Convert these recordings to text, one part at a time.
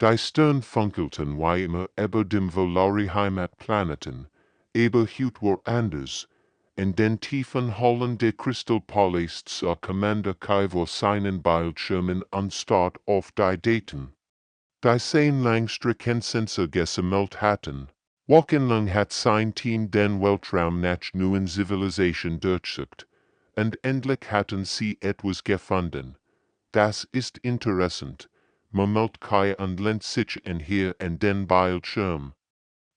Die Stern funkelten wie immer über dem Volari Heimatplaneten, aber Hut war anders. In den tiefen Hallen der Kristallpalasts sah Commander Kai vor seinen Bildschirmen anstatt auf die Daten. Die sein Langstreckensensor gesammelt hatten. Wochenlang hat sein Team den Weltraum nach neuen Zivilisation durchsucht, und endlich hatten sie etwas gefunden. Das ist interessant, murmelt Kai und lehnt sich hier in den Bildschirm.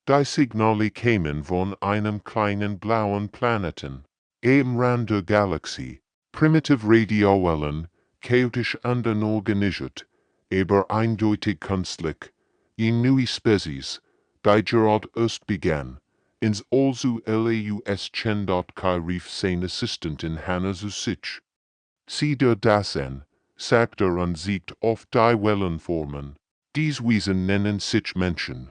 Die Signale kämen von einem kleinen blauen Planeten, am Rand der Galaxie, primitiv Radiowellen, chaotisch und unorganisiert, aber eindeutig künstlich, in neue Spezies, die gerade erst begann, ins also laus Kai rief sein Assistent in Hannah zu sich. Sieh dir das an, sagt und siegt auf die Wellenformen. Dies Wesen nennen sich Menschen.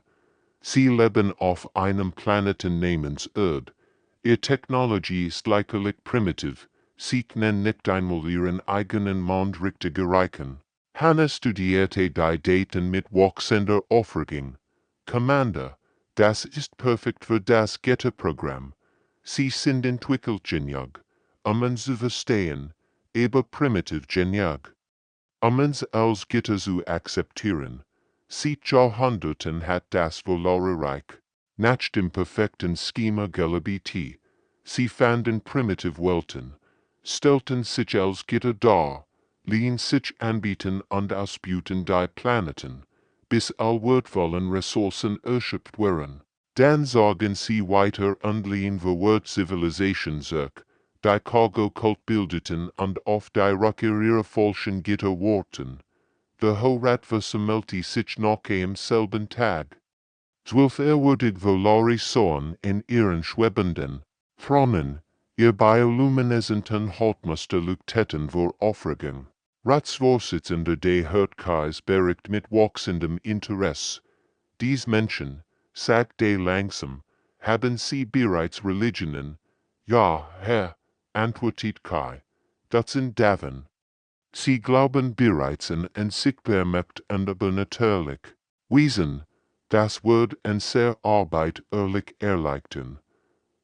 Sie leben auf einem Planeten namens Erd. Ihre Technologie ist lächerlich primitiv. Sie können nicht einmal ihren eigenen Mond richtig erreichen. Hannah studierte die Daten mit wachsender Aufregung. Commander, das ist perfekt für das Gitterprogramm. Sie sind entwickelt genial, uns zu verstehen, aber primitiv genial. Uns als Gitter zu akzeptieren. Seit Jahrhunderten hat das Volare-Reich nach dem perfekten Schema gelebt. Sie fanden primitive Welten, stellten sich als Gitter dar, ließen sich anbieten und ausbeuten die Planeten, bis all wertvollen Ressourcen erschöpft waren. Dann sorgen sie weiter und lehnen für Zivilisation zurück, die Cargo-Kult bildeten und auf die Rückkehr ihrer falschen Gitter warten. Der Horat versammelte sich noch am selben Tag. 12 ehrwürdig Volari sahen in ihren schwebenden Thronen ihr bioluminescenten Hauptmuster leuchteten vor Aufregung. Ratsvorsitzender des Hörtkreis bericht mit wachsendem Interesse. Dies Menschen, sagt er langsam, haben sie bereits Religionen? Ja, Herr, antwortet Kai. Das sind Daven. Sie glauben bereits an unsichtbar Macht und übernatürlich Wesen, das Wort unserer Arbeit ehrlich erleichtern.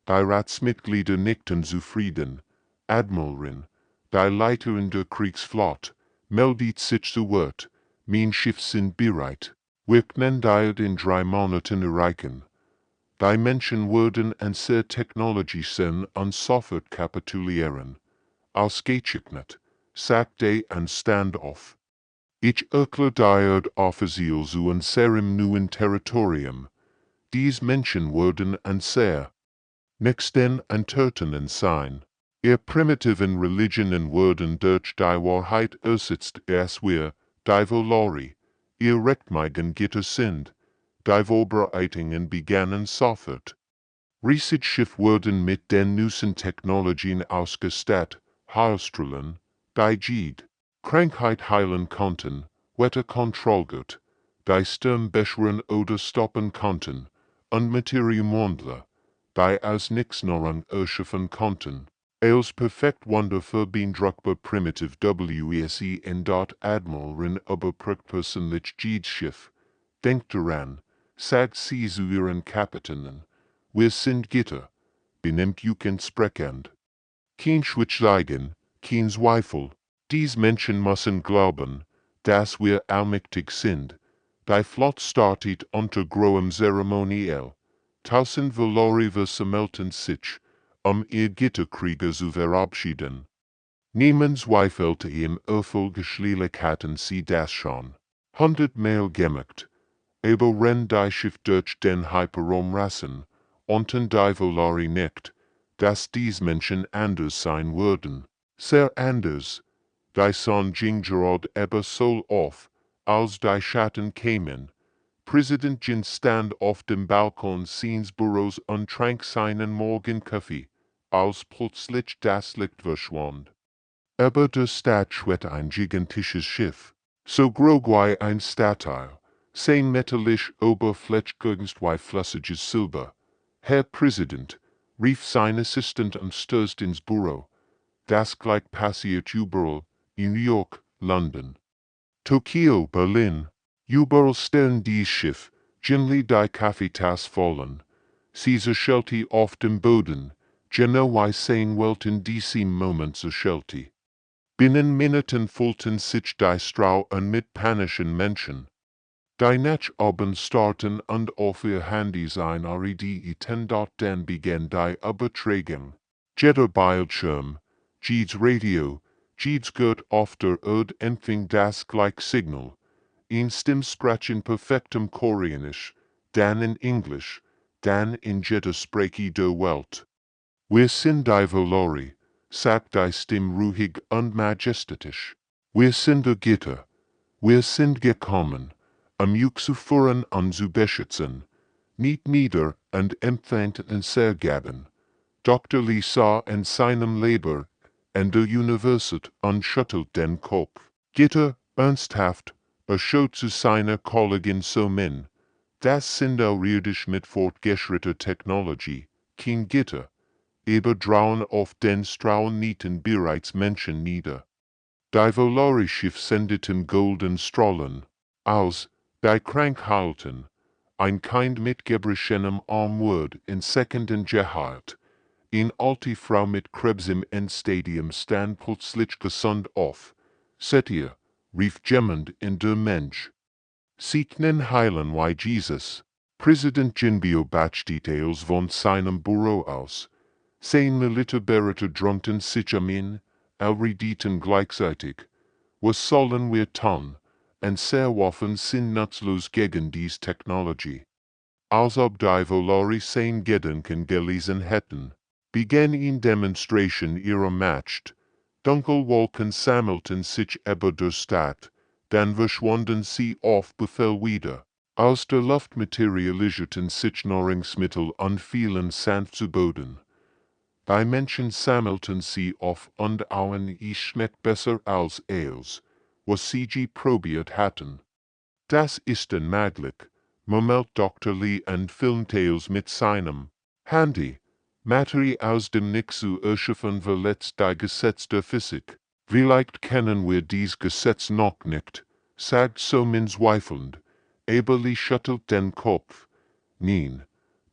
Die Ratsmitglieder nickten zufrieden. Admiralin, die Leiterin der Kriegsflotte, meldet sich zu Wort. Mein Schiff sind bereit. Wir können die in 3 Monaten erreichen. Die Menschen würden unsere Technologie sehen und sofort kapitulieren. Als Geschichnat, sagte ein Standoff. Ich erkläre offiziell zu unserem neuen Territorium. Dies Menschen würden unser nächsten Entertainen sein. Ihr primitiven Religionen würden durch die Wahrheit ersetzt, dass wir, die Volari, ihr rechtmäßigen Gitter sind. Die Vorbereitungen begannen sofort. Riesige Schiff würden mit den neuesten Technologien ausgestattet, Heilstrahlen, die Jede Krankheit heilen konnten, Wetterkontrollgut, die Sturm beschwören oder stoppen konnten, und Materiumwandler, die aus Nixnorang erschaffen konnten. Als perfekt wundervoll beeindruckbar primitiv WSE in dort Admiralin überprüft persönlich jedes Schiff. Denkt daran, sagt sie zu ihren Kapitänen, wir sind Gitter, benimmt Juken sprechend. Kein Schweigen, kein Zweifel. Dies Menschen müssen glauben, dass wir allmächtig sind. Die Flotte startet unter großem Zeremoniell. 1000 Volari versammelten sich, ihr Gitterkrieger zu verabschieden. Niemand zweifelte im Erfolg, schließlich hatten sie das schon 100-mal gemacht. Aber wenn die Schiff durch den Hyperraum rasen, unten die Volari nicht, dass dies Menschen anders sein würden. Sehr anders. Die Sonne ging gerade eben so auf, als die Schatten kämen. Präsident Jin stand auf dem Balkon seines Büros und trank seinen Morgenkaffee, als plötzlich das Licht verschwand. Über der Stadt schwebte ein gigantisches Schiff, so groß wie ein Stadtteil, sein metallisch oberflächliches wie flüssiges Silber. Herr Präsident, rief sein Assistent und stürzte ins Büro. Das gleich passiert überall, in New York, London, Tokio, Berlin, Überall stellen die Schiff, gently die Kaffeetasse fallen. Sie zerschellt auf dem Boden, genau sein Welt in diesem Moment zerschellt. Binnen Minuten füllten sich die Straßen mit panischen Menschen. Die Netzaben starten und auf ihr Handys ein REDITen dann begann die Übertragung. Jeder Bildschirm, jedes Radio, jedes Gurt auf der Erde empfing das gleiche Signal. Ein Stimmsprach in perfektem Koreanisch, dann in Englisch, dann in jeder Sprache der Welt. Wir sind die Valori, sagt die Stimme ruhig und majestatisch. Wir sind der Gitter. Wir sind gekommen, euch zu führen und zu beschützen, nicht nieder und empfangen Sergaben. Dr. Lee sah in seinem Leber, an der Universität und schüttelt den Kopf. Gitter, ernsthaft, schaut zu seiner Kollegin so min. Das sind irdisch mit fortgeschrittener Technologie, kein Gitter. Aber drauen auf den Strahlennieten bereits Menschen nieder. Die Valori-Schiff sendeten golden Strahlen, aus, bei Krankheiten, ein Kind mit gebrochenem Arm wurde in Sekunden geheilt. Eine alte Frau mit Krebs im Endstadium stand plötzlich gesund auf. Seht ihr, rief jemand in der Mensch. Sie können heilen wie Jesus. Präsident Jinbio Bachdetails von seinem Büro aus. Sein Militärberäter drunten sich amin, redeten gleichzeitig. Was sollen wir tun? Und sehr Waffen sind nutzlos gegen diese Technologie. Als ob die Valori sein Gedanken gelesen hätten, begann eine Demonstration ihrer Macht. Dunkelwolken sammelten sich über der Stadt, dann verschwanden sie auf Befehl wieder. Aus der Luft materialisierten sich Nahrungsmittel und fielen sanft zu Boden. Die Menschen sammelten sie auf und auen es schmeckt besser als Ales, was sie probiert hatten. Das ist unmöglich, murmelt Dr. Lee und filmte mit seinem Handy. Materie aus dem Nichts zu erschaffen verletzt die Gesetz der Physik. Vielleicht kennen wir dies Gesetz noch nicht, sagt Somin zweifelnd, aber Lee schüttelt den Kopf. Nein,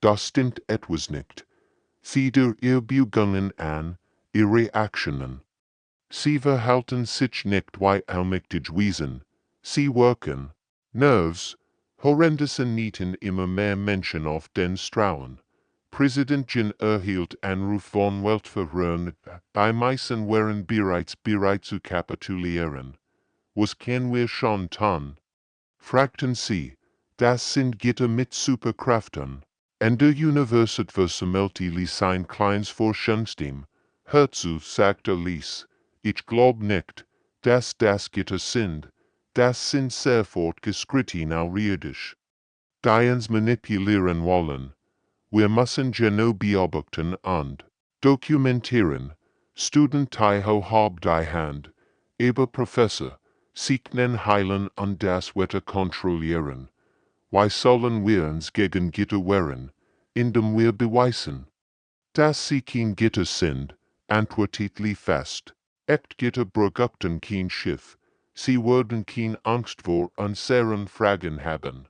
das stimmt etwas nicht. Sieh dir ihr Bewegungen an, ihre Reaktionen. Sie verhalten sich nicht wie allmächtig Wesen. Sie wirken. Nervs. Horrendous nieten immer mehr Menschen auf den Straßen. Präsident Jin erhielt Anruf von Weltverhörern, die meisten waren bereits bereit zu kapitulieren. Was können wir schon tun? Fragten sie. Das sind Gitter mit Superkräften. An der Universität versammelte Lee sein kleines Forschungsteam. Hör zu, sagte Lee. Ich glaub nicht, dass das Gitter sind. Das sind sehr fortgeschrittene irdisch. Die uns manipulieren wollen. Wir müssen genau beobachten und dokumentieren. Student Taiho hab die Hand. Aber Professor, Sie können heilen und das Wetter kontrollieren. Why sollen wir uns gegen Gitter wehren, indem wir beweisen, dass sie kein Gitter sind, antwortet Lee fest. Echt Gitter brauchten kein Schiff, sie würden kein Angst vor unseren Fragen haben.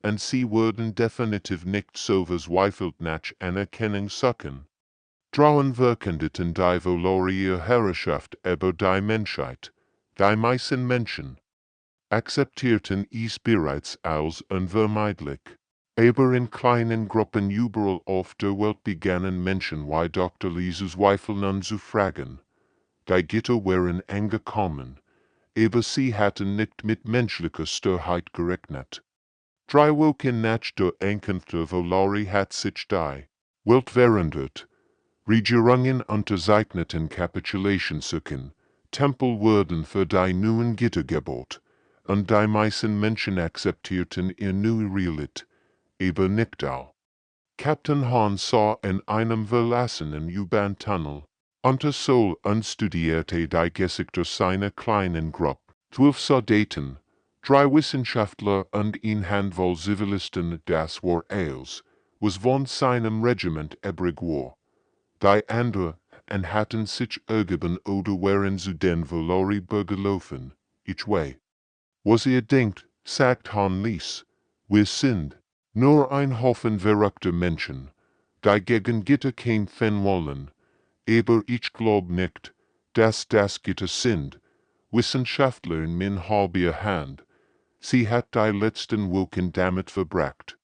Und sie würden definitiv nicht so verzweifelt nach Anerkennung suchen. Trauen verkündeten die Valori ihre Herrschaft über die Menschheit, die meisten Menschen akzeptierten es bereits als unvermeidlich. Aber in kleinen Gruppen überall auf der Welt begannen Menschen wie Dr. Lee zu zweifeln und zu fragen. Die Gitter waren angekommen, aber sie hatten nicht mit menschlicher Sturheit gerechnet. 3 Wochen nach der Ankunft der Valori hat sich die Welt verändert. Regierungen unterzeichneten Kapitulationssuchen, Tempel wurden für die neuen Gitter gebaut. Und die meisten Menschen akzeptierten ihr neue Realität, aber nicht all. Captain Hahn sah in einem verlassenen U-Bahn-Tunnel, unter Sol und studierte die Geschichte seiner kleinen Gruppe. 12 Soldaten, 3 Wissenschaftler und ein Handvoll Zivilisten, das war alles, was von seinem Regiment übrig war. Die anderen hatten sich ergeben oder waren zu den Valori gelaufen, each way. Was ihr denkt, sagt han Lies, wir sind nur ein Haufen verrückter Menschen, die gegen Gitter kämpfen wollen, aber ich glaub nicht, dass das Gitter sind, Wissenschaftler in min halber Hand, sie hat die letzten Wochen damit verbracht.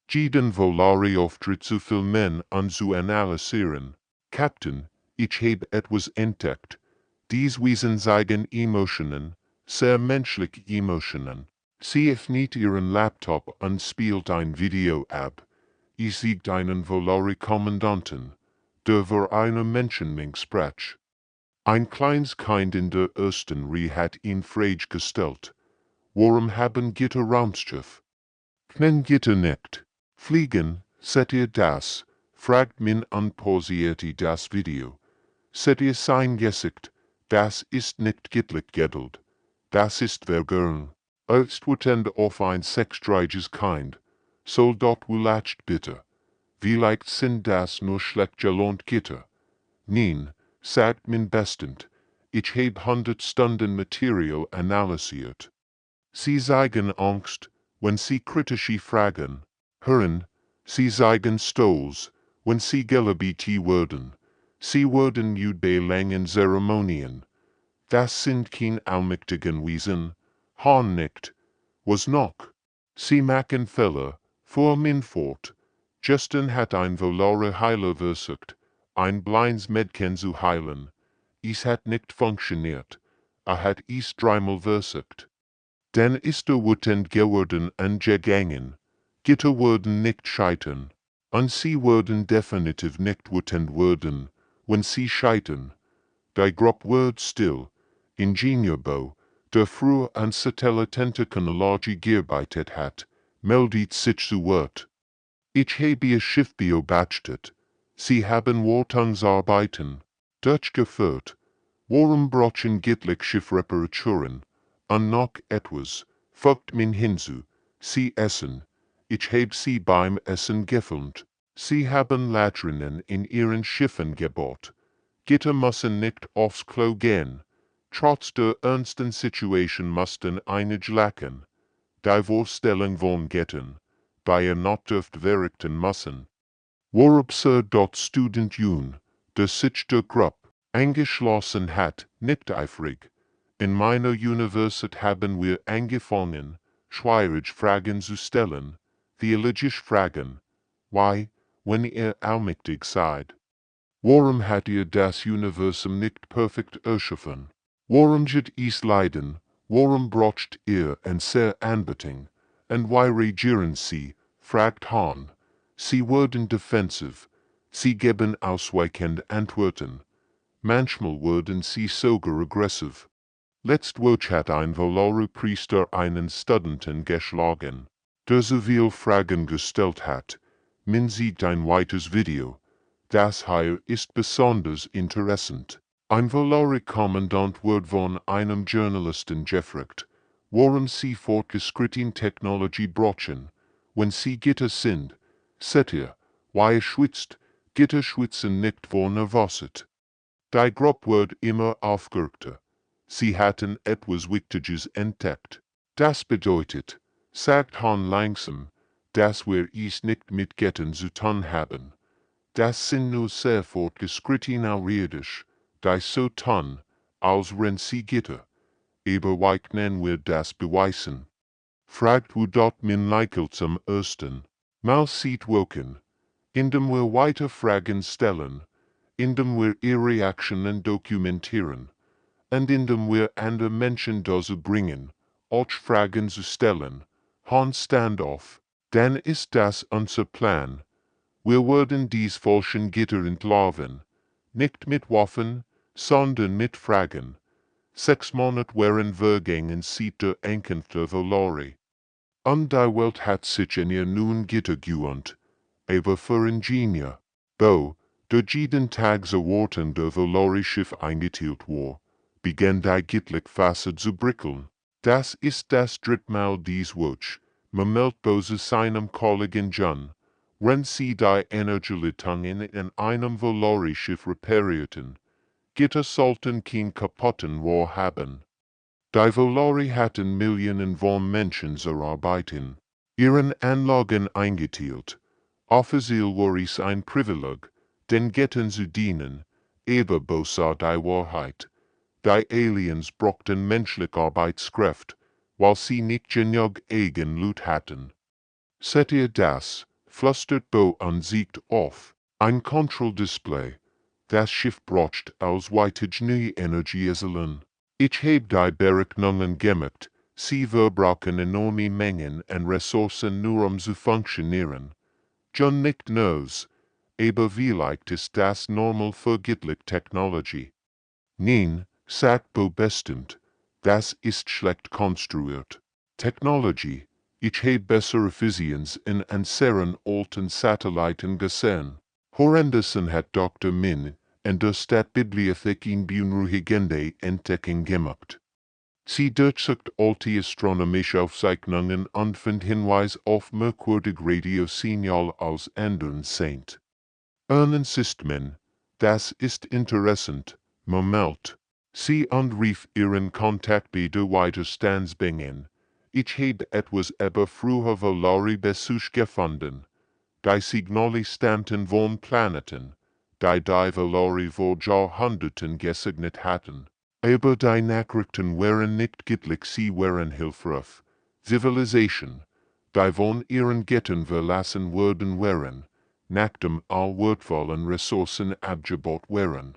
Jeden volare auftritt zu viel men an zu analysieren. Captain, ich heb etwas entdeckt. Dies Wesen zeigen Emotionen, sehr menschliche Emotionen. Sie öffnet ihren Laptop und spielt ein Video ab. Ich siegt einen volare Kommandanten, der vor einer Menschenmenge sprach. Ein kleines Kind in der ersten Reihe hat ihn Frage gestellt. Warum haben Gitter Raumschiff? Knen Gitter nicht. Fliegen, seht ihr das? Fragt min unpausierte das Video. Seht ihr sein Gesicht? Das ist nicht gittlich geduld. Das ist vergern. Als wutend auf ein sexdreiges Kind. Soll dort wulacht bitte. Vielleicht sind das nur schlecht gelohnt Gitter. Nein, sagt min bestend. Ich heb 100 Stunden Material analysiert. Sie zeigen Angst, wenn sie kritische Fragen hören, sie zeigen Stolz, wenn sie geliebt werden. Sie werden bei langen Zeremonien. Das sind kein allmächtigen Wesen, han nicht. Was noch? Sie machen Fehler, fuhr min fort. Justin hat ein volare Heiler versucht, ein blindes Mädchen zu heilen. Es hat nicht funktioniert. Hat es dreimal versucht. Dann ist wütend geworden und gegangen. Gitter würden nicht scheitern. Und sie würden definitiv nicht wütend werden, wenn sie scheitern. Die Gruppe wird still. Ingenieurbau, der früher an Satellitentechnologie gearbeitet hat, meldet sich zu Wort. Ich habe ihr Schiff beobachtet. Sie haben Wartungsarbeiten durchgeführt. Warum brauchen gittlich Schiffreparaturen? Und noch etwas, folgt min hinzu. Sie essen. Ich hab sie beim Essen gefilmt. Sie haben Latrinen in ihren Schiffen gebaut. Gitter müssen nicht aufs Klo gehen. Trotz der ernsten Situation mussten einige lachen. Die Vorstellung von Gittern, bei not dürft verrichten müssen. War absurd dort Student Jun, der sich der Gruppe angeschlossen hat, nicht eifrig. In meiner Universität haben wir angefangen, schwierige Fragen zu stellen, theologische Fragen. Why, wenn ihr allmächtig seid? Warum hat ihr das Universum nicht perfekt erschaffen? Warum geht es leiden? Warum braucht ihr ein sehr Anbetung? Und why regieren sie? Fragt Han. Sie werden defensiv. Sie geben ausweichende Antworten. Manchmal werden sie sogar aggressiv. Letztwoch hat ein volare Priester einen Studenten geschlagen, der so viel Fragen gestellt hat. Man sieht ein weiteres Video. Das hier ist besonders interessant. Ein volare Kommandant wird von einem Journalisten gefragt, warum sie fortgeschrittene Technologie brauchen, wenn sie Gitter sind. Seht ihr, why schwitzt, Gitter schwitzen nicht vor Nervosität. Die Gruppe wird immer aufgeregter. Sie hatten etwas Wichtiges entdeckt. Das bedeutet, sagt Han langsam, dass wir es nicht mit Gittern zu tun haben. Das sind nur sehr fortgeschrittene Ariadisch, die so tun, als wenn sie Gitter. Aber wie können wir das beweisen? Fragt wo dort min Leikel zum ersten Mal sieht woken, indem wir weiter Fragen stellen, indem wir ihre Reaktionen dokumentieren, und indem wir andere Menschen dazu bringen, auch Fragen zu stellen, Han Standoff, dann ist das unser Plan. Wir werden dies falschen Gitter entlarven, nicht mit Waffen, sondern mit Fragen. 6 Monate wären vergangen seit der Ankunft der Volare. Und die Welt hat sich in ihr nun Gitter gewohnt, aber für Ingenieur, bo, der jeden Tag so Worten der Volare-Schiff eingeteilt war, begann die gittlich Fasse zu brickeln. Das ist das drittmal dies Woche, man meldet bose seinem Kollegen John, wenn sie die Energieleitungen in einem Volare-Schiff reparierten. Gitter sollten kein kaputten Rohr haben. Die Volari hatten Millionen von Menschen arbeiten. Ihren Anlagen eingeteilt. Offiziell war es ein Privileg, den Göttern zu dienen, aber bosa die Wahrheit. Die Aliens brauchten menschliche Arbeitskräfte, weil sie nicht genug Eigenloot hatten. Seht ihr das? Flüstert Bo und zeigt auf. Ein Kontrolldisplay. Das Schiff braucht als weitige neue Energieeselen. Ich habe die Berechnungen gemacht. Sie verbrauchen enorme Mengen an Ressourcen nur zu funktionieren. John nicht knows, aber vielleicht ist das normal für Gittlik Technology. Nein, sagt Bo bestimmt, das ist schlecht konstruiert. Technology, ich habe bessere Visions in unseren alten Satelliten gesehen. Horrendessen hat Dr. Min in der Stadtbibliothek in beunruhigende Entdeckung gemacht. Sie durchsucht alte astronomische Aufzeichnungen und findet Hinweis auf merkwürdige Radiosignal aus anderen Saint. Ernst das ist interessant, Moment. Sie rief ihren Kontakt bei der Widerstandsbingen. Ich habe etwas über früher Volari Besuch gefunden. Die Signale stammten von Planeten, die Volari vor Jahrhunderten gesegnet hatten. Aber die Nachrichten waren nicht gittlich, sie waren hilfreich. Zivilisation, die von ihren Göttern verlassen worden waren, nachdem all wertvollen Ressourcen abgebaut waren.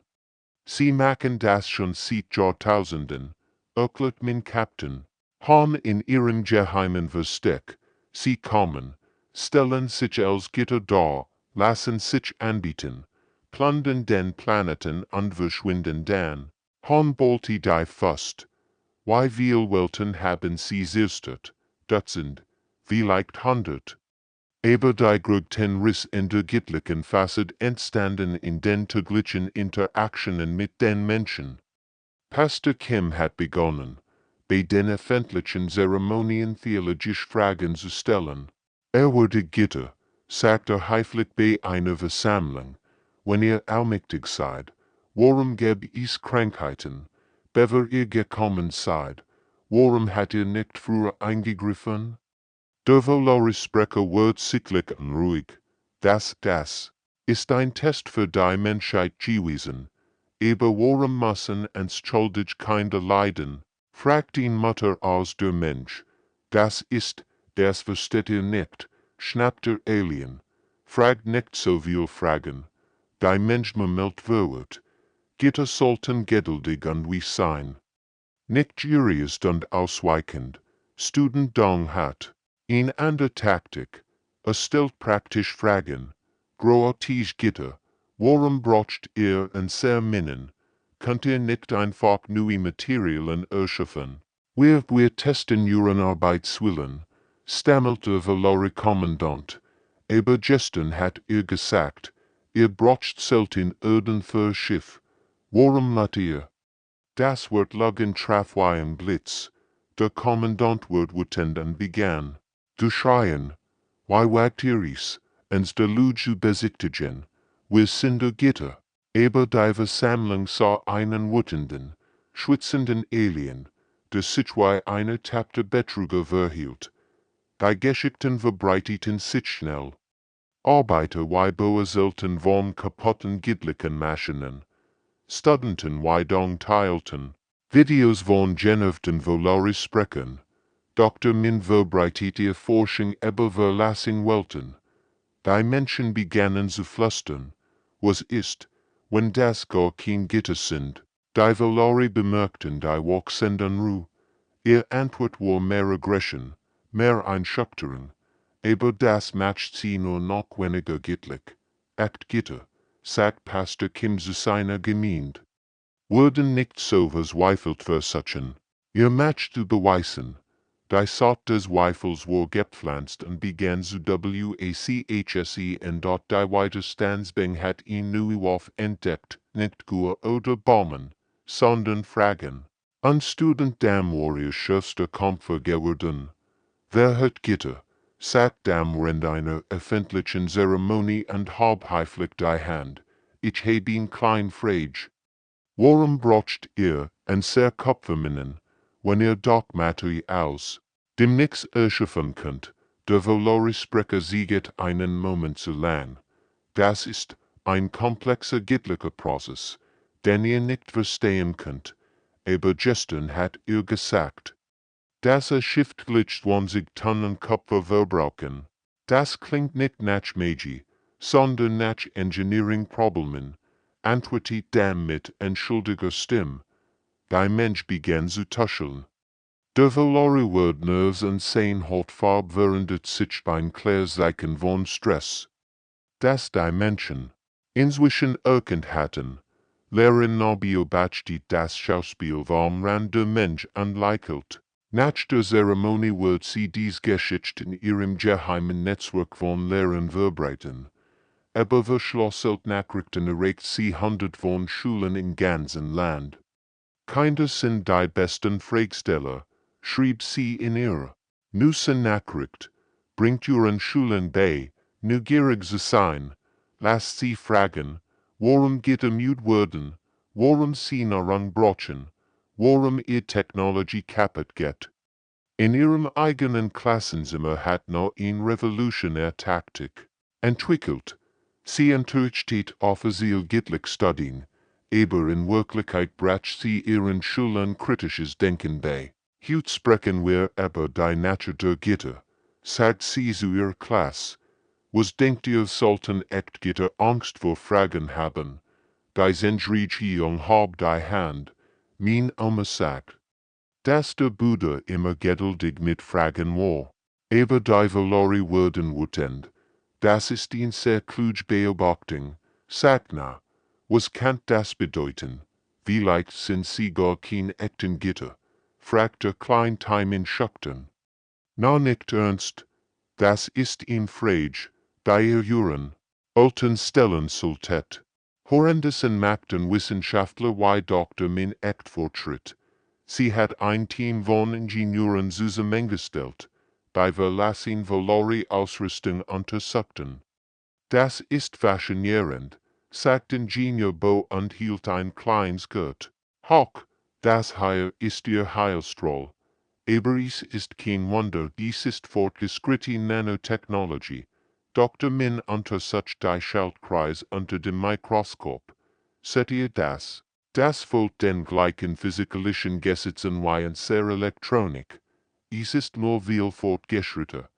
Sie machen das schon seit Jahrtausenden, erklärt mein Kapitän. Haben in ihren geheimen Versteck, sie kommen, stellen sich als Gitter dar, lassen sich anbieten, plündern den Planeten und verschwinden dann. Humboldt die Fust. Wie viel Welten haben sie zerstört? Dutzend, vielleicht 100. Aber die größten Riss in der gittlichen Facet entstanden in den täglichen Interaktionen mit den Menschen. Pastor Kim hat begonnen, bei den öffentlichen Zeremonien theologische Fragen zu stellen. Wurde Gitter, sagte heiflich bei einer Versammlung, wenn ihr allmächtig seid, warum gäb es Krankheiten, bevor ihr gekommen seid, warum hat ihr nicht früher eingegriffen? Der Volari-Sprecher wird sichtlich und ruhig. Das ist ein Test für die Menschheit gewesen. Aber warum müssen uns schuldig Kinder leiden? Fragt ihn Mutter aus der Mensch. Das versteht ihr nicht, schnappt der Alien. Fragt nicht so viel Fragen. Die Mensch murmelt wird. Gitter sollten geduldig und wie sein. Nicht gierig und ausweichend. Student Dong hat. In andere Taktik. Stellt praktisch Fragen. Großartig Gitter. Warum braucht ihr ein sehr Minnen? Könnt ihr nicht einfach neue Materialien erschaffen? Wir testen ihren Arbeitswillen, stammelte Volari Kommandant. Aber gestern hat ihr gesagt, ihr braucht selten Öden für Schiff. Warum lat ihr? Das wird lagen traf wie ein Blitz. Der Kommandant wird wütend und begann. Du schreien. Why wagt ihr es, ens de Luju besichtigen? Wir sind der Gitter. Aber die Versammlung sah einen wütenden, schwitzenden Alien, der sich wie eine tapte Betrüger verhielt. Die Geschichten verbreiteten sich schnell. Arbeiter wie beurselten von kaputten gittlichen Maschinen. Studenten wie Dong teilten. Videos von genervten Volari sprechen. Dr. Min verbreitete Forschung über verlassene Welten. Die Menschen begannen zu flüstern. Was ist, wenn das gar kein Gitter sind? Die Volari bemerkten die wachsenden Ruhe. Ihr Antwort war mehr Aggression, mehr Einschüchterung. Aber das macht sie nur noch weniger gittlich. Acht Gitter, sagt Pastor Kim zu seiner Gemeinde. Wurden nicht so verzweifelt versuchen. Ihr macht zu beweisen. Die Saat des Zweifels war gepflanzt und begann zu wachse und dort die Widerstandsbing hat ihn neu entdeckt, nicht Gur oder Baumen, sondern Fragen. Ein Student dem Warrior schärfster Kämpfer geworden. Wer hat Gitter, sagt dem während einer öffentlichen Zeremonie und halbheiflich die Hand. Ich heb ihn klein frage. Warum braucht ihr ein sehr Kopfeminnen, wenn ihr Dogmatui aus dem Nix erschaffen könnt, der Valori-Sprecher sieget einen Moment zu lang. Das ist ein komplexer gittlicher Prozess, den ihr nicht verstehen könnt, aber gestern hat ihr gesagt, dass schriftlich 20 Tonnen Kupfer verbrauchen. Das klingt nicht nach Magie, sondern nach Engineering-Problemen, antwortet Dam mit entschuldiger Stimme. Der Mensch begann zu tuscheln. Der Valori wird nerves und Seinheit verändert sich beim Klärzeichen von Stress. Das die Menschen inzwischen erkannt hatten, lehren beobachtet das Schauspiel warum der Mensch anlächelt. Nach der Zeremonie wird sie dies Geschichte in ihrem geheimen Netzwerk von Lehrern verbreiten. Aber verschlosselt Nachrichten erreicht sie hundert von Schulen im ganzen Land. Kinder sind die besten Fragesteller, schrieb sie in ihrer Nussen Nachricht, bringt ihren Schulen bei, neugierig zu sein, lasst sie fragen, warum müde werden, warum sie heranbrochen, warum ihr Technologie kaputt geht. In ihrem eigenen Klassenzimmer hat noch ein revolutionär Taktik entwickelt. Sie unterrichtet offiziell gittlich Studien, aber in Wirklichkeit bracht sie ihren Schülern kritisches Denken bei. Heute sprechen wir über die Natur der Gitter, sagt sie zu ihrer Klasse. Was denkt ihr sollten echt Gitter Angst vor Fragen haben? Die Sendrichung hab die Hand, mein Oma sagt, dass der Buddha immer geduldig mit Fragen war. Aber die Valori werden wütend. Das ist eine sehr kluge Beobachtung. Sagt na, was kann das bedeuten? Vielleicht sind sie gar kein echten Gitter, fragt der Kleintime in Schuckten. Na nicht ernst, das ist ein Frage, die ihr Juren, alten stellen solltet. Horrendes machten Wissenschaftler wie Dr. Min echt Fortschritt. Sie hat ein Team von Ingenieuren zusammengestellt, bei Verlassen Valori Ausrüstung untersuchten. Das ist faszinierend, sagt Ingenieur Bo und hielt ein kleines Gurt. Hoch, das hier ist ihr Heilstrahl. Aber es ist kein Wunder, dies ist fortgeschrittene Nanotechnologie. Dr. Min untersucht die Schaltkreis unter dem Mikroskop. Seht ihr das? Das folgt den gleichen physikalischen Gesetzen wie in der Elektronik. Es ist nur viel fortgeschrittener.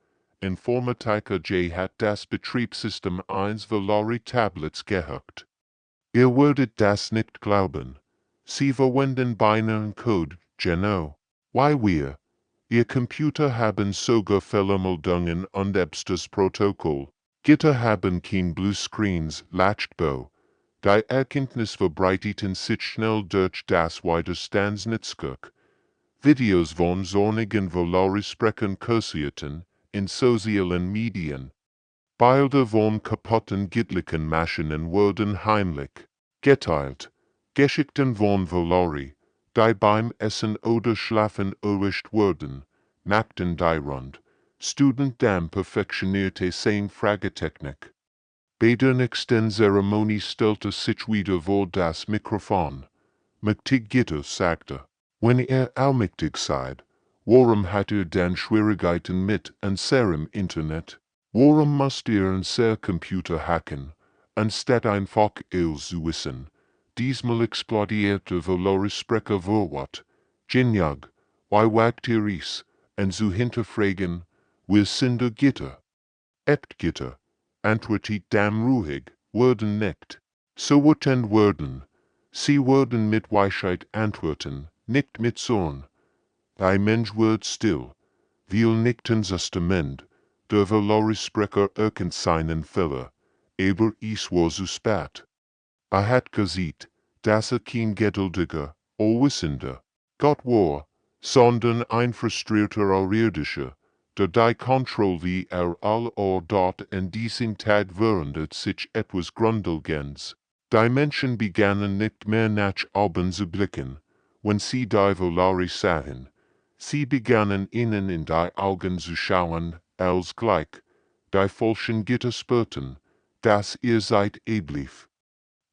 Informatiker J hat das Betriebssystem 1 Valori Tablets gehackt. Ihr werdet das nicht glauben. Sie verwenden binären Code, genau. Wie wir. Ihr Computer haben sogar Fehlermeldungen und das Protokoll. Gitter haben kein Bluescreens, Latchbo. Die Erkenntnis verbreiteten sich schnell durch das Widerstandsnetzwerk. Videos von zornigen Valori-Sprechern kursierten in sozialen Medien. Bilder von kaputten gittlichen Maschinen wurden heimlich geteilt. Geschichten von Valori, die beim Essen oder Schlafen erwischt wurden, nackten die Rund. Student Dam perfektionierte seine Fragetechnik. Bei der nächsten Zeremonie stellte sich wieder vor das Mikrofon. Mächtig Gitter sagte, wenn ihr allmächtig seid, warum hat ihr dann Schwierigkeiten mit unserem Internet? Warum müsst ihr unser Computer hacken, anstatt einfach zu wissen? Diesmal explodierte Valori-Sprecher Vorwort. Geniag, why wagt ihr es, und zu hinterfragen, wir sind der Gitter. Echt Gitter, antwortet Dam ruhig, werden nicht. So wütend werden. Sie werden mit Weisheit antworten, nicht mit Zorn. Der Mensch wird still, will nicht Testament, der Valori-Sprecher erkennt seinen Fehler, aber es war zu spät. Hat gesagt, dass kein geduldiger, allwissender Gott war, sondern ein frustrierter Außerirdischer, der die Kontrolle wie all dort in diesem Tag verändert sich etwas Grundlegendes. Die Menschen begannen nicht mehr nach oben zu blicken, wenn sie die Valori sahen. Sie begannen ihnen in die Augen zu schauen, als gleich, die falschen Gitter spürten, dass ihr seid eblief.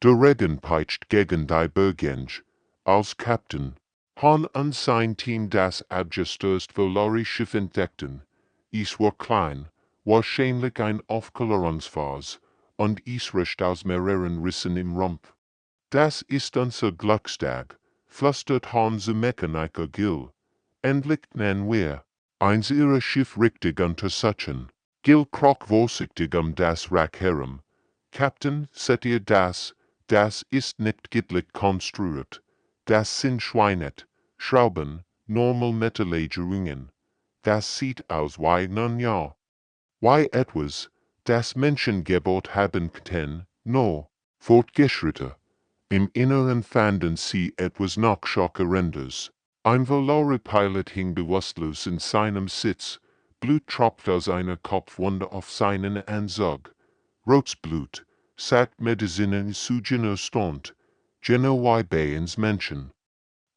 Der Regen peitscht gegen die Bergenge, als Captain Han und sein Team das abgestürzt verlorene Schiff entdeckten. Es war klein, wahrscheinlich ein Aufklärungsphase, und es recht aus mehreren Rissen im Rumpf. Das ist unser Glückstag, flüstert Han zu Mechaniker Gil. Endlich nennen wir eins ihrer Schiff richtig untersuchen. Gil kroch vorsichtig das Rack herum. Captain, seht ihr das? Das ist nicht gittlich konstruiert. Das sind Schweinet, Schrauben, normal Metalllegierungen. Das sieht aus wie nun ja. Wie etwas, das Menschengebot haben kann, no, fortgeschritten. Im Inneren fanden sie etwas noch Schockierendes. Ein Volare-Pilot hing bewusstlos in seinem Sitz, Blut tropfte aus einer Kopfwunde auf seinen Anzug. Rotes Blut, sagt Medizinen zu Stund, wie bei uns Menschen.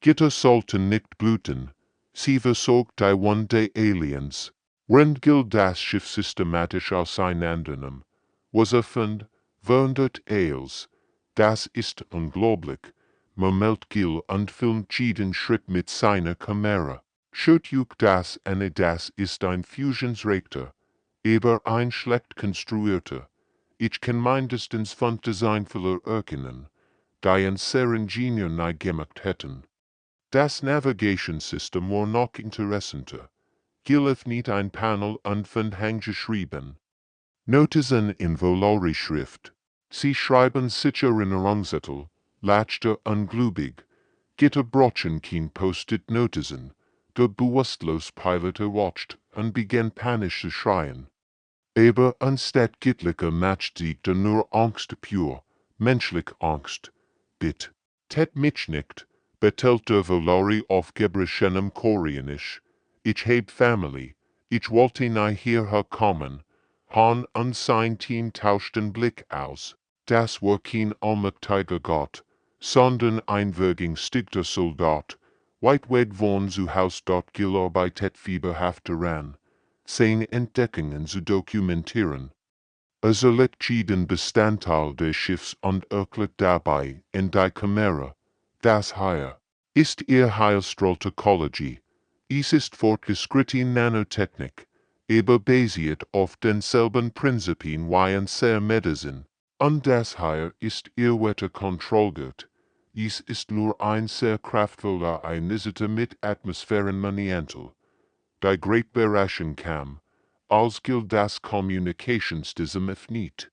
Gitter sollten nicht bluten, sie versorgt die Wunde Aliens. Während Gil das Schiff systematisch auseinandernahm, was fand, wundert Ailes. Das ist unglaublich, murmelt Gil und filmt jeden Schritt mit seiner Kamera. Schaut das an, das ist ein Fusionsreaktor, aber ein schlecht konstruierter. Ich kann mindestens von designvoller erkennen, die ein Ingenieur nie gemacht hätten. Das Navigation System war noch interessanter. Gil öffnet ein Panel und fand geschrieben. Notizen in Volare-Schrift. Sie schreiben sicher Erinnerungszettel, leichter ungläubig. Gitterbrochen kein Post-it-Notizen. Der bewusstlos Pilot erwacht und begann panisch zu schreien. Aber anstatt gittlicher Match siegte nur Angst pur, menschlich Angst. Bit. Tet mich nicht, betelte Volare auf Gebrauchenem Koreanisch. Ich heb Family. Ich wollte nie hierher kommen. Han und sein Team tauschten Blick aus. Das war kein allmächtiger Gott, sondern ein würgenstigter Soldat. Weitweg von zu Haus dort gearbeitet fieberhaft daran, seine Entdeckungen zu dokumentieren. Erlitt jeden Bestandteil des Schiffs und erklärt dabei in die Kamera. Das hier ist ihr Heilstrahltechnologie. Es ist fortgeschrittene Nanotechnik, aber basiert auf denselben Prinzipien wie unser Medizin. Und das hier ist ihr Wetterkontrollgut. Es ist nur ein sehr kraftvoller Ionisitor mit Atmosphärenmaniental. Die great Überraschung kam, als Gil das Kommunikationssystem öffnet.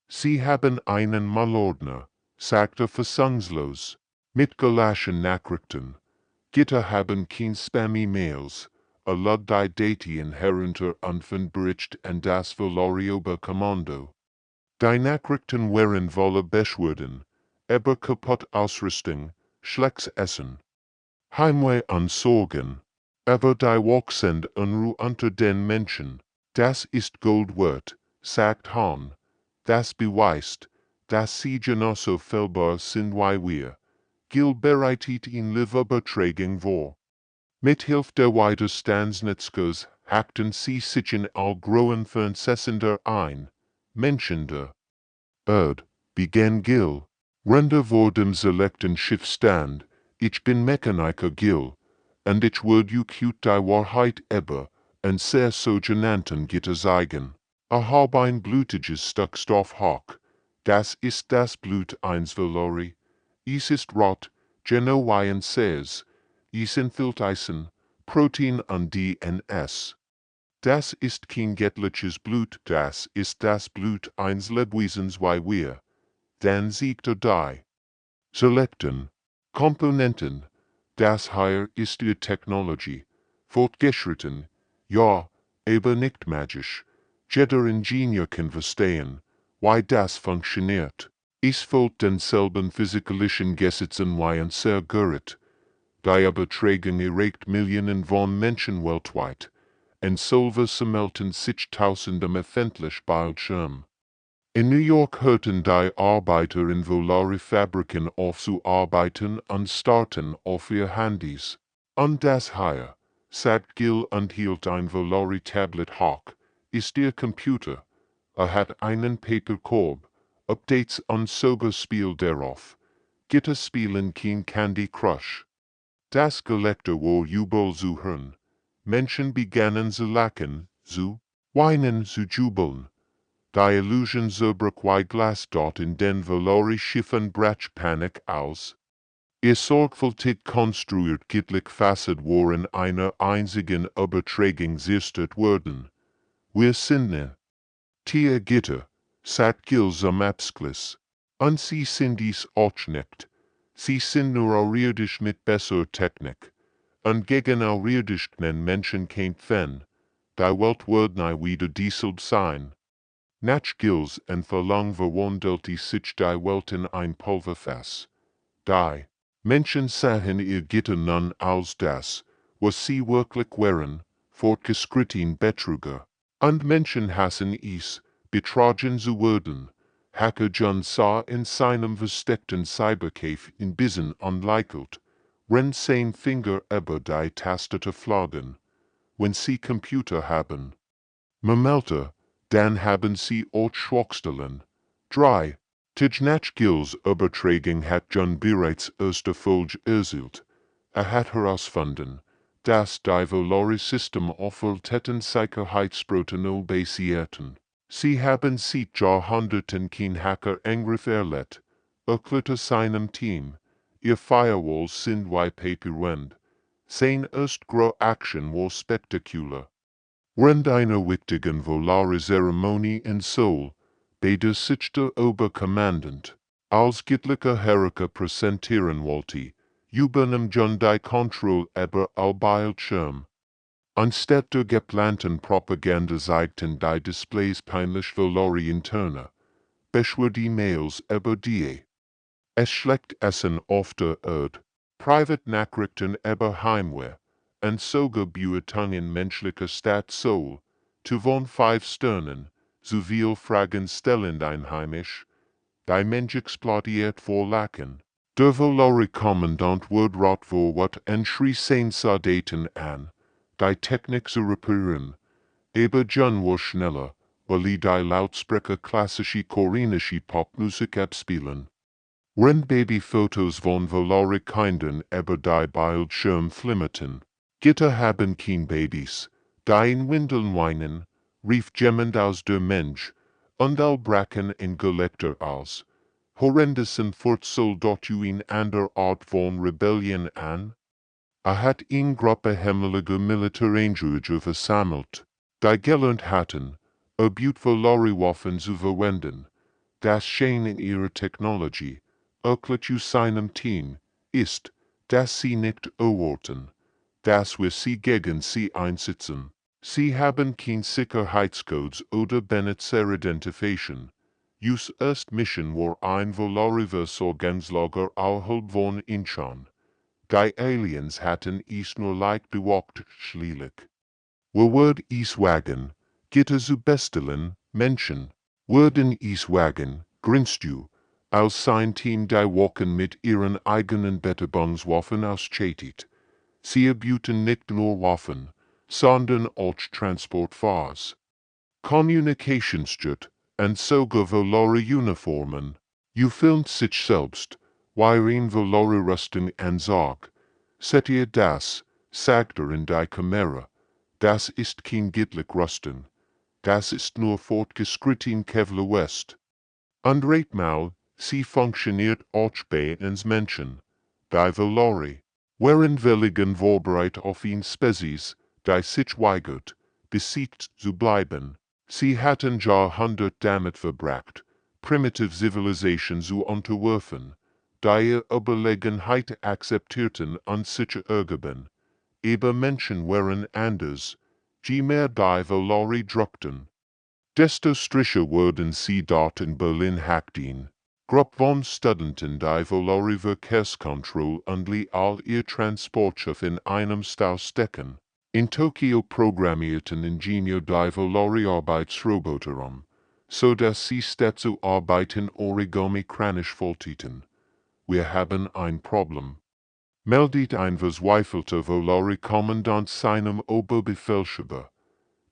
Sie haben einen Malordner, sagte fassungslos, mit gleichen Nachrichten. Gitter haben kein Spam-E-Mails, lud die Datien herunter und von Bericht an das Volare-Oberkommando. Die Nachrichten waren voller Beschwerden, aber kaputt Ausrüstung, schlechtes Essen. Heimweh und Sorgen. Aber die wachsende Unruhe unter den Menschen, das ist Gold wert, sagt Han. Das beweist, dass sie genauso fehlbar sind wie wir. Gil bereitet ihn Übertragung vor. Mit Hilfe der Widerstandsnetzkes hackten sie sich in allgroen Fernsehsender ein. Menschender. Begann Gil. Render vor dem selekten Schiff stand, ich bin Mechaniker Gil, und ich will euch die Wahrheit über und sehr sogenannten Gitter sagen. Hab ein blutiges Stück Stoffhock. Das ist das Blut eines Volare. Es ist rot, genau wie ein says. Es enthält Eisen, Protein und DNS. Das ist kein göttliches Blut, das ist das Blut eines Lebewesens wie wir. Dann siegt die Selekten, Komponenten, das hier ist die Technologie, fortgeschritten, ja, aber nicht magisch. Jeder Ingenieur kann verstehen, wie das funktioniert. Es folgt denselben physikalischen Gesetzen wie unser Gerät. Die Übertragung erreicht Millionen von Menschen weltweit, und solve sammelten sich Tausende öffentlich Bildschirm. In New York hörten die Arbeiter in Volare-Fabriken auf zu arbeiten und starten auf ihr Handys. Und das hier, sagt Gil und hielt ein Volare-Tablet hoch, ist ihr Computer. Hat einen Paperkorb, Updates und sogar Spiel darauf. Gitter spielen kein Candy Crush. Das Galaktische war Jubel zu hören. Menschen begannen zu lachen, zu weinen, zu jubeln. Die Illusion zerbrach wie Glas dort in den verloren Schiffen brach Panik aus. Ihr sorgfältig konstruiert Gittlich Facet war in einer einzigen Übertragung zerstört worden. Wir sind ne Tia Gitter, sat Gills am Absklis. Und sie sind dies auch nicht. Sie sind nur aurirdisch mit besser Technik. Und gegen aurirdischnen Menschen kein Fan. Die Welt wird nie wieder dieselbe sein. Nach Gills en verlang verwandelt sich die Welt in ein Pulverfass. Die Menschen sahen ihr Gitter nun als das, was sie wirklich waren, fortgeschritten Betrüger. Und Menschen hassen es, betrogen zu werden. Hacker John sah in seinem versteckten Cybercave in Bissen unleichelt, rennt sein Finger über die Tastatur flaggen. Wenn sie Computer haben. Meldte, dann haben sie auch Schwachstellen. 3. Nach Gills Übertragung hat John bereits erste Folge erzählt. Hat herausgefunden, dass die verlorene System auf Welten Sicherheitsprotokoll basierten. Sie haben seit Jahrhunderten kein Hacker-Angriff erlebt. Erklärte seinem Team, ihr Firewalls sind wie Papierwand. Sein erst große Action war spektakulär. Während einer wichtigen verlorenen Zeremonie in Seoul, beide sich der Oberkommandant als göttlicher Herrscher präsentieren wollte, übernahm John die Kontrolle über all Bildschirm. Anstatt der geplanten Propaganda zeigten die Displays peinlich verlorene Interne, beschwor die Mails über die es schlecht Essen auf der Erde, Privatnachrichten über Heimweh, und sogar Bewertungen menschlicher Stadt Seoul, zu von 5 Sternen, so viel Fragen stellend einheimisch, die Mensch explodiert vor Lachen. Der verlorene Kommandant wird rot vor Wat und schrie sein Soldaten an, die Technik zu reparieren, aber John war schneller, weil die Lautsprecher klassische koreanische Popmusik abspielen. Wenn Babyfotos von verlorenen Kindern über die Bildschirm flimmerten. Gitter haben kein Babys, die in Windeln weinen, rief jemand aus der Mensch, und all brachen in Gelächter aus. Horrendessen Fortsoll dort in ander Art von Rebellion an. Hat in Gruppe hemmelige Militärangehörige versammelt, die gelernt hatten, verlorene Waffen zu verwenden. Das Schein in ihrer Technologie, erklärt zu seinem Team, ist, dass sie nicht erwarten, dass wir sie gegen sie einsetzen. Sie haben kein Sicherheitscodes oder Benutzeridentification. Jus erst Mission war ein verlorenes Versorgungslager außerhalb von Incheon. Die Aliens hatten es nur leicht bewacht schließlich. Wir werden es wagen, Gitter zu bestellen, Menschen, werden es wagen, grinst du, als sein Team die Wochen mit ihren eigenen Betterbungswaffen ausschädigt. Sie erbieten nicht nur Waffen, sondern auch Transportfahrs, Kommunikationsjet und sogar verlorene Uniformen. You filmt sich selbst, wirin verlorene Rüstung an Sorg. Seht ihr das, sagt in die Kamera. Das ist kein göttlich Rüstung. Das ist nur fortgeschritten Kevlar West. Und rat mal, sie funktioniert auch bei uns Menschen. Die verlorene, wären willigen Vorbereit auf ein Spezies, die sich weigert, besiegt zu bleiben. Sie hatten Jahrhundert damit verbracht, primitive Zivilisation zu unterwerfen, die ihr Überlegenheit akzeptierten und sich ergaben. Aber Menschen waren anders, je mehr die verlorene druckten. Desto strischer wurden sie dort in Berlin hackten. Grupp von Studenten die verlorene Verkehrskontrolle und all ihr Transportschiff in einem Stau stecken. In Tokio programmierten Ingenieur die verlorene Arbeitsroboter so dass sie statt zu arbeiten Origami kranisch volltiten. Wir haben ein Problem. Meldet ein verzweifelter verlorene Kommandant seinem Oberbefehlshaber.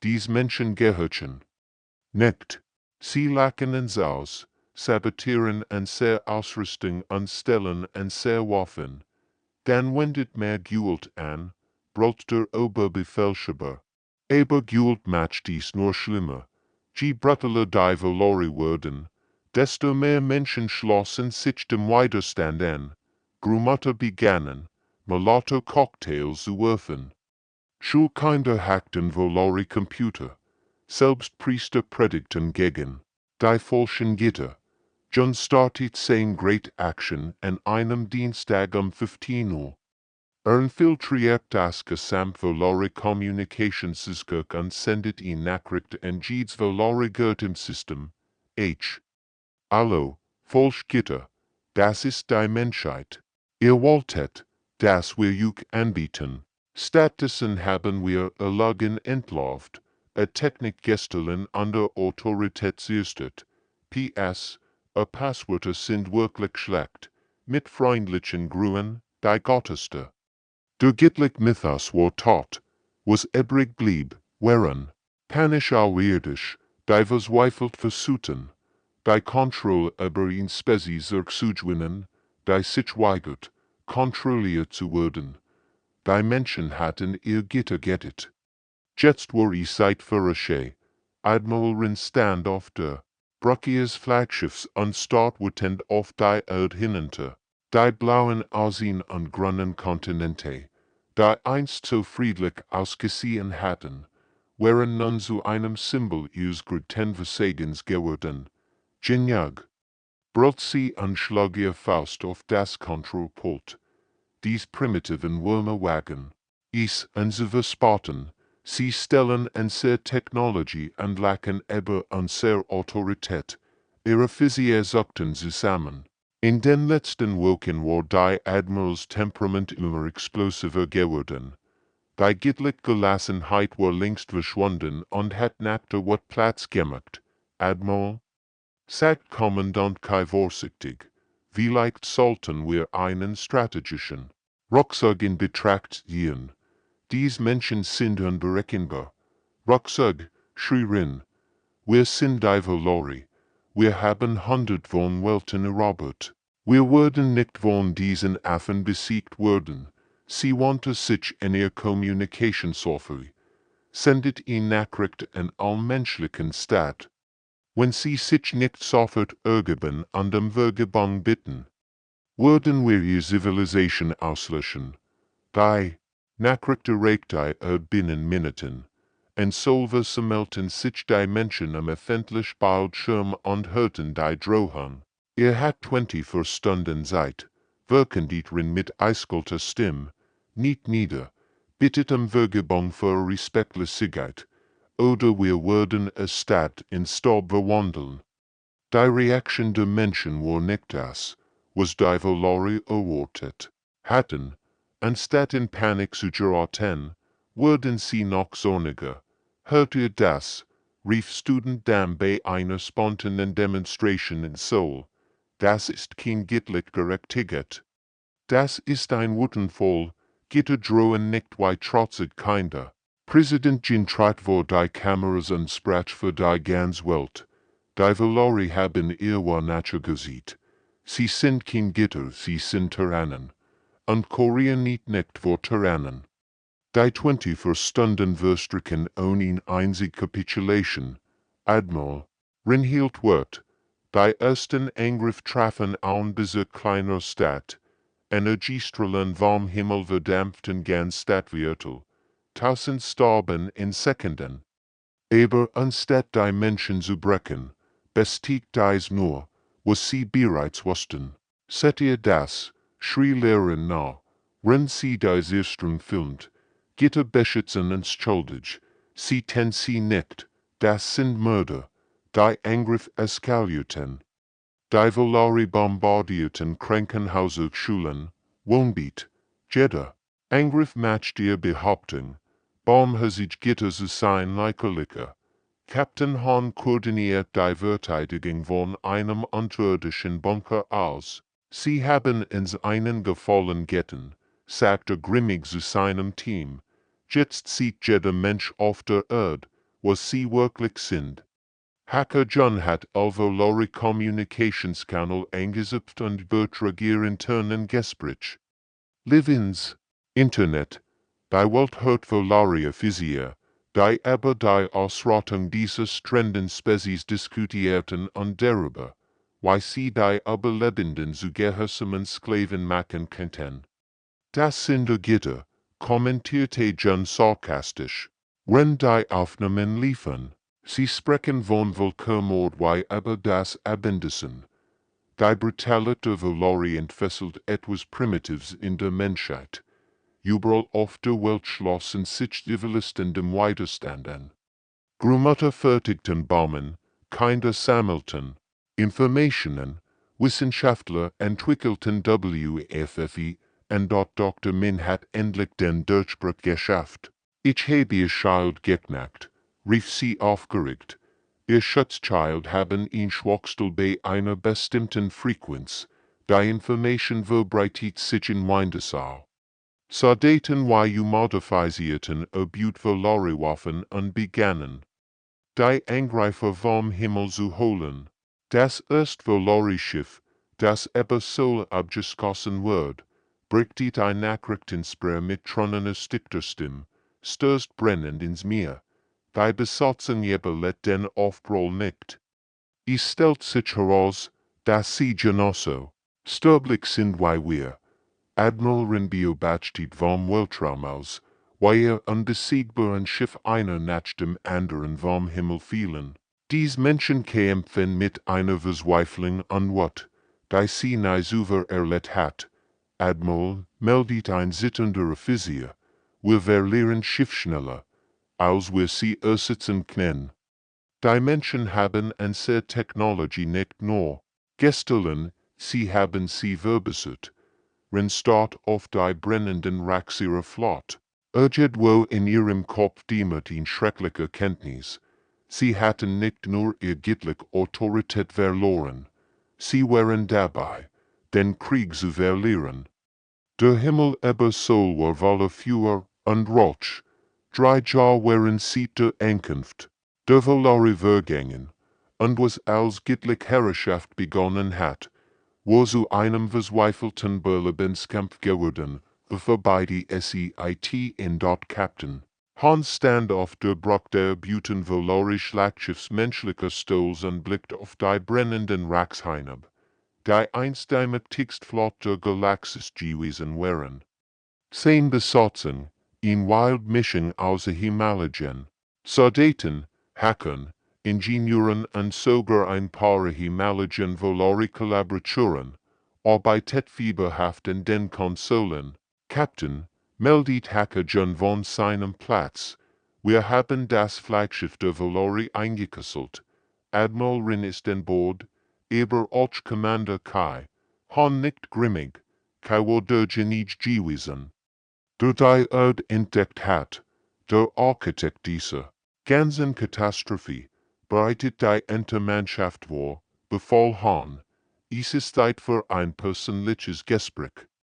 Dies Menschen gehörten nicht. Sie lachen uns aus, sabotieren und sehr Ausrüstung und stellen und sehr Waffen. Dan wendet mehr Geld an, brot der Oberbefehlshaber. Aber Geld macht dies nur schlimmer. Je brutaler die Valori werden, desto mehr Menschen schlossen sich dem Widerstand an. Grumata begannen, Mulatto-Cocktails zu werfen. Schulkinder hackten Valori Computer. Selbst Priester predigten gegen die falschen Gitter. John startet sein Great Action an einem Dienstag 15 Uhr. Infiltriert das gesamt Valori Communicationssystem und sendet ihn Nachricht an jedes Valori System. H. Hallo, Falschgitter, das ist die Menschheit. Ihr wolltet, dass wir euch anbieten. Stattdessen haben wir erlogen entlarvt, Technik gestern an der Autorität zerstört. P.S. Passwörter sind wirklich schlecht, mit freundlichen Grüßen, die Gotteste. Der Gittlich Mythos war tot, was übrig blieb, waren panisch alweerdisch, die verzweifelt versuchten, die Kontrolle über ihn Spezies zurückzugewinnen, die sich weigert, kontrolliert zu werden. Die Menschen hatten ihr Gitter gettet. Jetzt war die Zeit verrasche, Admiralin stand auf der Brücke ihres Flaggschiffs und startend auf die Erde hinunter. Die blauen Asien und grünen Kontinente, die einst so friedlich ausgesehen hatten, waren nun zu einem Symbol ihres Versagens geworden. Geniag. Brüllt sie und schlug ihr Faust auf das Kontrollpult. Dies primitiven Würmerwagen. Is und sie verspotten, sie stellen unsere Technologie und lachen über unsere Autorität. Ihre Physiker suchten zusammen. In den letzten Wochen war die Admirals Temperament immer explosiver geworden. Die gittliche Gelassenheit war längst verschwunden und hat nach der Wut Platz gemacht. Admiral? Sagt Kommandant Kai vorsichtig. Vielleicht sollten wir einen strategischen Rucksack in Betracht ziehen. Dies Menschen sind unberechenbar. Rucksack, schrie Rin. Wir sind die Valori. Wir haben 100 von Welten erobert. Wir würden nicht von diesen Affen besiegt werden. Sie wandte sich in ihr Kommunikationssoftware. Sendet ihn Nachricht an allmenschlichen Staat. Wenn sie sich nicht sofort ergeben und dem Vergebung bitten, würden wir ihre Zivilisation auslöschen. Die Nachricht erreichte binnen Minuten. En solve vermelden sich die Menschen am öffentlich Bildschirm und hörten die Drohung. Ihr hat 24 Stunden Zeit, verkündigten mit eiskalter Stimme, nicht nieder, bittet Vergebung für Respektlosigkeit, oder wir werden es Stadt in Staub verwandeln. Die Reaktion der Menschen war nicht das, was die Valori erwartet hatten, anstatt in Panik zu geraten, wurden sie noch zorniger. Hört ihr das? Rief Student Dam bei einer spontanen Demonstration in Seoul. Das ist kein gittlich Gerechtigkeit. Das ist ein Wutanfall, Gitter drohen nicht wie trotzig Kinder. Präsident Jin trat vor die Kameras und sprach für die ganze Welt. Die Valori haben ihr nachgesehen. Sie sind kein Gitter, sie sind Tyrannen. Und Korea nicht vor Tyrannen. Die 24 Stunden verstrichen ohne einzige Kapitulation. Admiral, Rinhielt wird. Die ersten Angriff trafen an diese kleiner Stadt. Energiestrahlen vom Himmel verdampften ganz Stadtviertel. Tausend starben in Sekunden. Aber anstatt die Menschen zu brechen, bestieg dies nur, was sie bereits wussten. Seht ihr das? Schrie Lehrerin nach. Wenn sie dies ersten filmt, Gitter beschützen uns schuldig. Sie ten sie nicht, das sind Mörder. Die Angriff eskalierten. Die Valori bombardierten Krankenhäuser, Schulen, Wohngebiet, Jeddah. Angriff matcht ihr Behauptung. Bombhasig Gitter zu sein lächerlicher. Captain Hahn koordiniert die Verteidigung von einem unterirdischen Bunker aus. Sie haben uns einen Gefallen getan, sagte grimmig zu seinem Team. Jetzt sieht jeder Mensch auf der Erde, was sie wirklich sind. Hacker John hat Valori Communications Kanal eingezipft und beträgt ihr internen Gespräch. Live-ins, Internet, die Welt hört verlaria Physia, die aber die Ausrottung dieses Trenden Spezies diskutierten und darüber, wie sie die Überlebenden zu gehorsamen Sklaven machen könnten. Das sind Gitter, kommentierte John sarkastisch. Wenn die Aufnahmen liefern, sie sprechen von Völkermord wie über das Abendessen. Die Brutalität Valori entfesselt etwas Primitives in der Menschheit. Überall auf der Welt schlossen sich Zivilisten dem Widerstand an. Grummutter fertigten Baumen, Kinder sammelten Informationen, Wissenschaftler entwickelten HFY, und Dr. Min hat endlich den Durchbruch geschafft. Ich habe ihr Child geknackt, rief sie aufgeregt. Ihr Schutzchild haben ihn schwachstel bei einer bestimmten Frequenz. Die Information verbreitet sich in Windesaal. Soldaten wie modifizierten Butvalori-Waffen und begannen, die Angreifer vom Himmel zu holen. Das erste Valori-Schiff, das über Sol abgeschossen wird, bricht ein Nachrichtensprecher mit tronender Stichterstimme, stürzt brennend ins Meer. Die Besatzung überlebt den Aufprall nicht. Es stellt sich heraus, dass sie genauso sterblich sind wie wir. Admiral Rinbio bachtet vom Weltraum aus, weil unbesiegbaren Schiff einer nach dem anderen vom Himmel fielen. Dies Menschen kämpfen mit einer Verzweiflung Unwut, die sie nie sauber erlebt hat. Admiral, meldet ein zitternder Offizier, wir verlieren Schiff schneller, als wir sie ersetzen können. Die Menschen haben unsere Technologie nicht nur gestohlen, sie haben sie verbessert. Statt auf die brennenden Racks ihrer Flotte, irgendwo in ihrem Kopf dämmert in schrecklicher Kenntnis. Sie hatten nicht nur ihr göttliche Autorität verloren, sie waren dabei, den Krieg zu verlieren. Der Himmel über Sol war voller Feuer und Rauch, 3 Jahre waren sie der Ankunft, der Valori vergangen, und was als göttliche Herrschaft begonnen hat, war zu einem verzweifelten Überlebenskampf geworden, bevor beide SEIT in dort Captain. Hans stand auf der Brücke der Buten Valori Schlachtschiffs menschlicher Stolz und blickt auf die brennenden Racks hinab, die einst die mächtigste Flotte der Galaxis gewesen waren. Sein Besatzung, in wild Mischung aus Himalayen, Soldaten, Hackern, Ingenieuren und sogar ein paar Himalayen Valori-Kollaboratoren, arbeitet fieberhaft an den Konsolen. Captain, meldet Hacker John von seinem Platz. Wir haben das Flaggschiff der Valori eingekesselt. Admiral Rin ist an Bord, aber auch Commander Kai. Han nicht grimmig, Kai war der Genie gewesen. Der die Erde entdeckt hat, der Architekt dieser ganzen Katastrophe, bereitet die Untermannschaft vor, befahl Han, es ist Zeit für ein persönliches Gespräch.